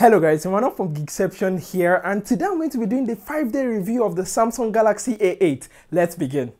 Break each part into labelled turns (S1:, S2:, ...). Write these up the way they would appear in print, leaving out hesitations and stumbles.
S1: Hello guys, I'm from Geekception here, and today I'm going to be doing the 5-day review of the Samsung Galaxy A8. Let's begin.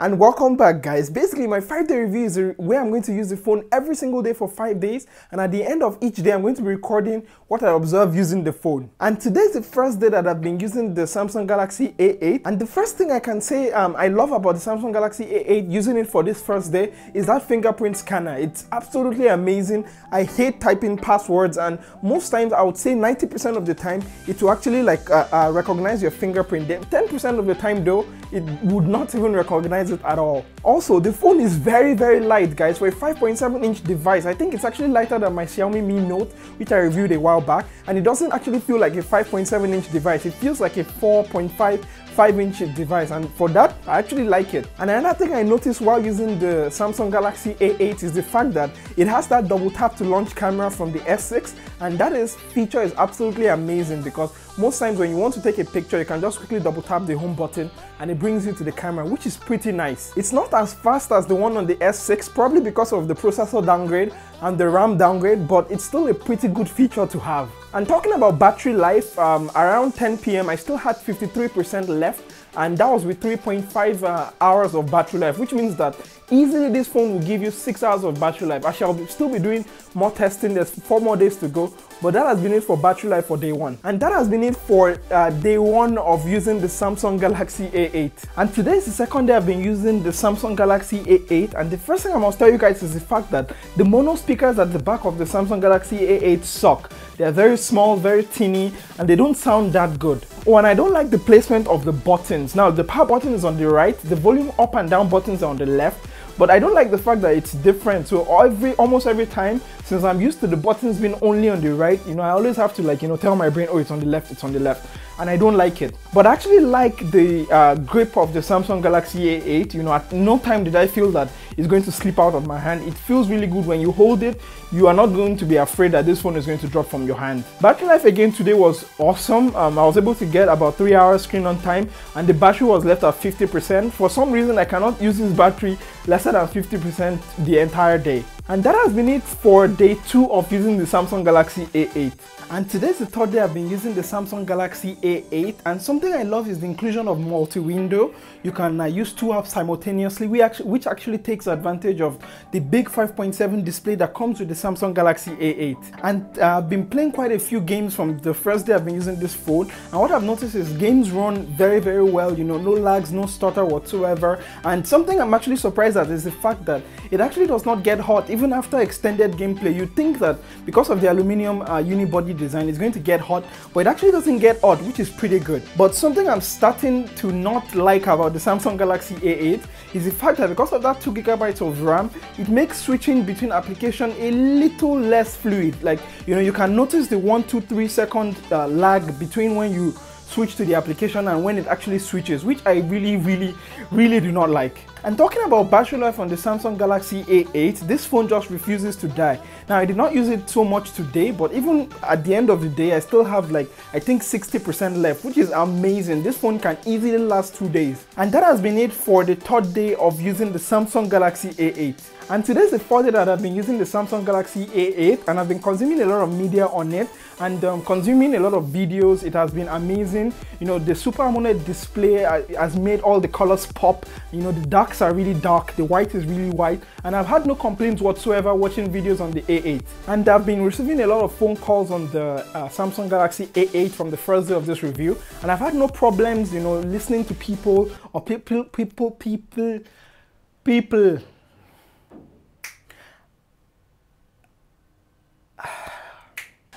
S1: And welcome back guys. Basically my 5-day review is where I'm going to use the phone every single day for 5 days, and at the end of each day I'm going to be recording what I observe using the phone. And today is the first day that I've been using the Samsung Galaxy A8, and the first thing I can say I love about the Samsung Galaxy A8 using it for this first day is that fingerprint scanner. It's absolutely amazing. I hate typing passwords, and most times I would say 90% of the time it will actually recognize your fingerprint. 10% of the time though it would not even recognize it at all. Also, the phone is very light guys. For a 5.7-inch device, I think it's actually lighter than my Xiaomi Mi Note, which I reviewed a while back, and it doesn't actually feel like a 5.7-inch device. It feels like a 4.5-inch device, and for that I actually like it. And another thing I noticed while using the Samsung Galaxy A8 is the fact that it has that double tap to launch camera from the S6, and that feature is absolutely amazing, because most times when you want to take a picture you can just quickly double tap the home button and it brings you to the camera, which is pretty nice. It's not as fast as the one on the S6, probably because of the processor downgrade and the RAM downgrade, but it's still a pretty good feature to have. And talking about battery life, around 10 p.m. I still had 53% left, and that was with 3.5 hours of battery life, which means that easily this phone will give you 6 hours of battery life. I shall still be doing more testing. There's 4 more days to go, but that has been it for battery life for day 1. And that has been it for day 1 of using the Samsung Galaxy A8. And today is the second day I've been using the Samsung Galaxy A8, and the first thing I must tell you guys is the fact that the mono speakers at the back of the Samsung Galaxy A8 suck. They're very small, very teeny, and they don't sound that good. Oh, and I don't like the placement of the buttons. Now, the power button is on the right, the volume up and down buttons are on the left, but I don't like the fact that it's different. So almost every time, since I'm used to the buttons being only on the right, I always have to tell my brain, oh, it's on the left, it's on the left. And I don't like it. But I actually like the grip of the Samsung Galaxy A8. At no time did I feel that it's going to slip out of my hand. It feels really good when you hold it. You are not going to be afraid that this phone is going to drop from your hand. Battery life again today was awesome. I was able to get about 3 hours screen on time, and the battery was left at 50%. For some reason, I cannot use this battery lesser than 50% the entire day. And that has been it for day 2 of using the Samsung Galaxy A8. And today's the third day I've been using the Samsung Galaxy A8, and something I love is the inclusion of multi-window. You can use 2 apps simultaneously, which actually takes advantage of the big 5.7 display that comes with the Samsung Galaxy A8. And I've been playing quite a few games from the first day I've been using this phone, and what I've noticed is games run very well, no lags, no stutter whatsoever. And something I'm actually surprised at is the fact that it actually does not get hot even after extended gameplay. You'd think that because of the aluminum unibody design it's going to get hot, but it actually doesn't get hot, which is pretty good. But something I'm starting to not like about the Samsung Galaxy A8 is the fact that because of that 2 GB of RAM, it makes switching between applications a little less fluid. You can notice the 1-2-3 second lag between when you switch to the application and when it actually switches, which I really do not like. And talking about battery life on the Samsung Galaxy A8, this phone just refuses to die. Now, I did not use it so much today, but even at the end of the day, I still have I think 60% left, which is amazing. This phone can easily last 2 days. And that has been it for the third day of using the Samsung Galaxy A8. And today's the 4th day that I've been using the Samsung Galaxy A8, and I've been consuming a lot of media on it and consuming a lot of videos. It has been amazing. The Super AMOLED display has made all the colors pop. The darks are really dark, the white is really white, and I've had no complaints whatsoever watching videos on the A8. And I've been receiving a lot of phone calls on the Samsung Galaxy A8 from the first day of this review, and I've had no problems, listening to people or people.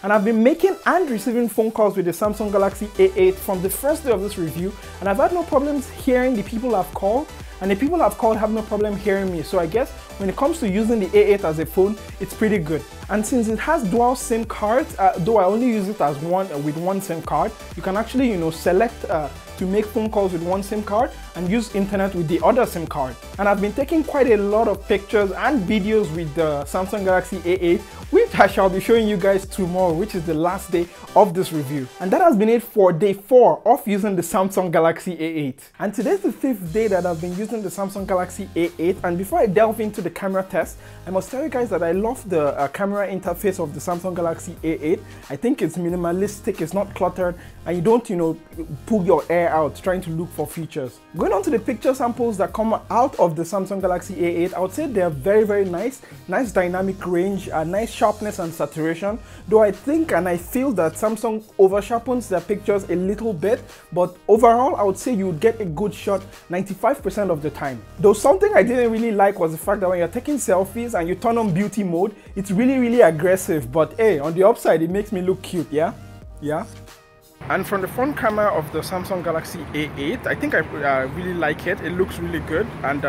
S1: And I've been making and receiving phone calls with the Samsung Galaxy A8 from the first day of this review, and I've had no problems hearing the people I've called, and the people I've called have no problem hearing me. So I guess when it comes to using the A8 as a phone, it's pretty good. And since it has dual SIM cards, though I only use it as one SIM card, you can actually select to make phone calls with one SIM card, and use internet with the other SIM card. And I've been taking quite a lot of pictures and videos with the Samsung Galaxy A8, which I shall be showing you guys tomorrow, which is the last day of this review. And that has been it for day 4 of using the Samsung Galaxy A8. And today's the 5th day that I've been using the Samsung Galaxy A8. And before I delve into the camera test, I must tell you guys that I love the camera interface of the Samsung Galaxy A8. I think it's minimalistic, it's not cluttered, and you don't, pull your hair out trying to look for features. Going on to the picture samples that come out of the Samsung Galaxy A8, I would say they're very, very nice. Nice dynamic range, nice sharpness and saturation. Though I think and I feel that Samsung over sharpens their pictures a little bit, but overall I would say you would get a good shot 95% of the time. Though something I didn't really like was the fact that when you're taking selfies and you turn on beauty mode, it's really, really aggressive. But hey, on the upside, it makes me look cute, yeah? And from the front camera of the Samsung Galaxy A8, I think I really like it. It looks really good, and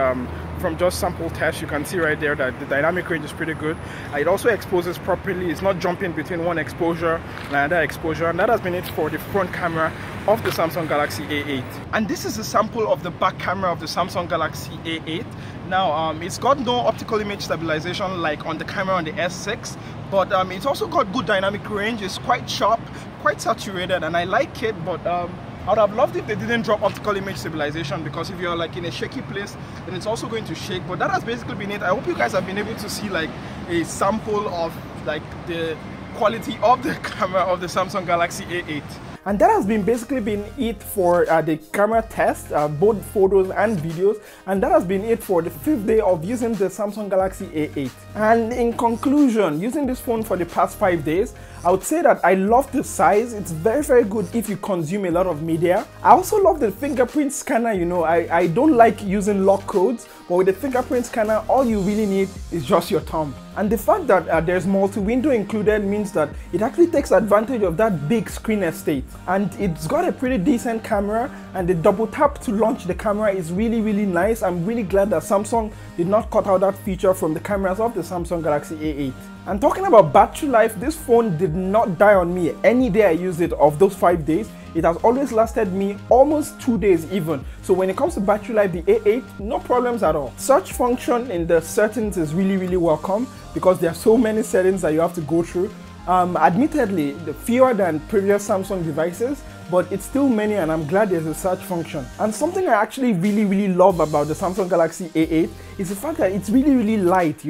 S1: from just sample tests, you can see right there that the dynamic range is pretty good. It also exposes properly. It's not jumping between one exposure and another exposure, and that has been it for the front camera of the Samsung Galaxy A8. And this is a sample of the back camera of the Samsung Galaxy A8. Now, it's got no optical image stabilization like on the camera on the S6, but it's also got good dynamic range. It's quite sharp, quite saturated, and I like it, but I would have loved if they didn't drop optical image stabilization, because if you're like in a shaky place, then it's also going to shake. But that has basically been it. I hope you guys have been able to see like a sample of like the quality of the camera of the Samsung Galaxy A8. And that has basically been it for the camera test, both photos and videos. And that has been it for the 5th day of using the Samsung Galaxy A8. And in conclusion, using this phone for the past 5 days, I would say that I love the size. It's very, very good if you consume a lot of media. I also love the fingerprint scanner. I don't like using lock codes, but with the fingerprint scanner, all you really need is just your thumb. And the fact that there's multi-window included means that it actually takes advantage of that big screen estate. And it's got a pretty decent camera, and the double tap to launch the camera is really, really nice. I'm really glad that Samsung did not cut out that feature from the cameras of the Samsung Galaxy A8. And talking about battery life, this phone did not die on me any day I used it of those 5 days. It has always lasted me almost 2 days even. So when it comes to battery life, the A8, no problems at all. Search function in the settings is really, really welcome, because there are so many settings that you have to go through. Admittedly, fewer than previous Samsung devices, but it's still many, and I'm glad there's a search function. And something I actually really, really love about the Samsung Galaxy A8 is the fact that it's really, really light,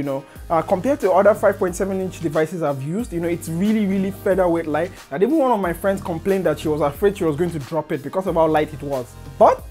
S1: compared to other 5.7-inch devices I've used. It's really, really featherweight light, and even one of my friends complained that she was afraid she was going to drop it because of how light it was. But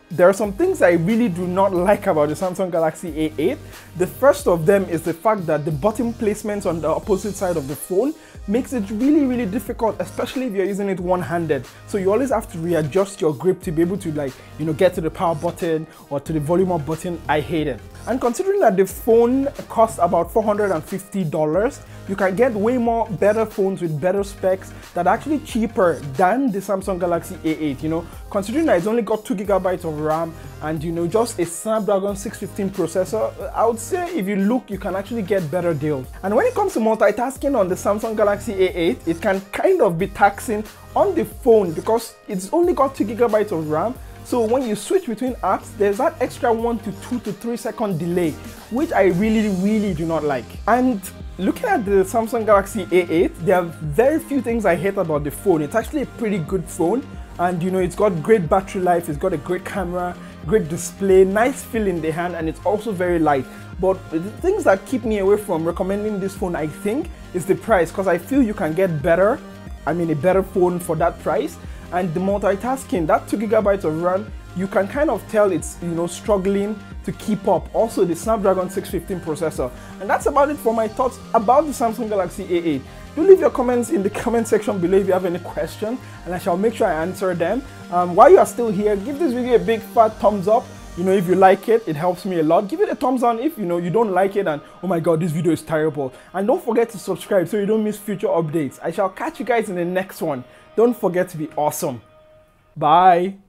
S1: there are some things I really do not like about the Samsung Galaxy A8. The first of them is the fact that the button placement on the opposite side of the phone makes it really, really difficult, especially if you're using it one-handed. So you always have to readjust your grip to be able to get to the power button or to the volume up button. I hate it. And considering that the phone costs about $450, you can get way more better phones with better specs that are actually cheaper than the Samsung Galaxy A8. Considering that it's only got 2 GB of RAM and just a Snapdragon 615 processor, I would say if you look, you can actually get better deals. And when it comes to multitasking on the Samsung Galaxy A8, it can kind of be taxing on the phone because it's only got 2 GB of RAM. So when you switch between apps, there's that extra 1 to 2 to 3 second delay, which I really, really do not like. And looking at the Samsung Galaxy A8, there are very few things I hate about the phone. It's actually a pretty good phone, and it's got great battery life, it's got a great camera, great display, nice feel in the hand, and it's also very light. But the things that keep me away from recommending this phone, I think, is the price, because I feel you can get a better phone for that price. And the multitasking, that 2 GB of RAM, you can kind of tell it's struggling to keep up. Also the Snapdragon 615 processor. And that's about it for my thoughts about the Samsung Galaxy A8. Do leave your comments in the comment section below if you have any question, and I shall make sure I answer them. While you are still here, give this video a big fat thumbs up. If you like it, it helps me a lot. Give it a thumbs down if you don't like it and oh my god, this video is terrible. And don't forget to subscribe so you don't miss future updates. I shall catch you guys in the next one. Don't forget to be awesome. Bye.